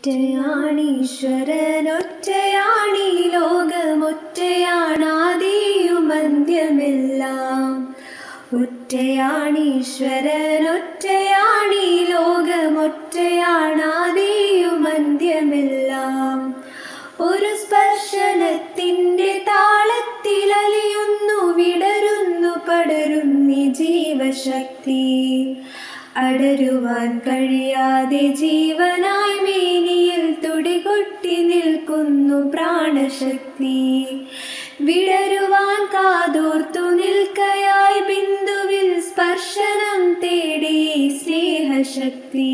ഒറ്റയാണീശ്വരനൊറ്റയാണീ ലോകമൊറ്റയാണാദിയുമന്ത്യമെല്ലാം. ഒറ്റയാണീശ്വരനൊറ്റയാണീ ലോകമൊറ്റയാണാദിയുമന്ത്യമെല്ലാം. ഒരു സ്പർശനത്തിൻ്റെ താളത്തിലലിയുന്നു വിടരുന്നു പടരുന്നീ ജീവശക്തി. അടരുവാൻ കഴിയാതെ ജീവനായി മേനിയിൽ തുടികൊട്ടി നിൽക്കുന്നു പ്രാണശക്തി. വിടരുവാൻ കാതോർത്തു നിൽക്കയായി ബിന്ദുവിൽ സ്പർശനം തേടി സ്നേഹശക്തി.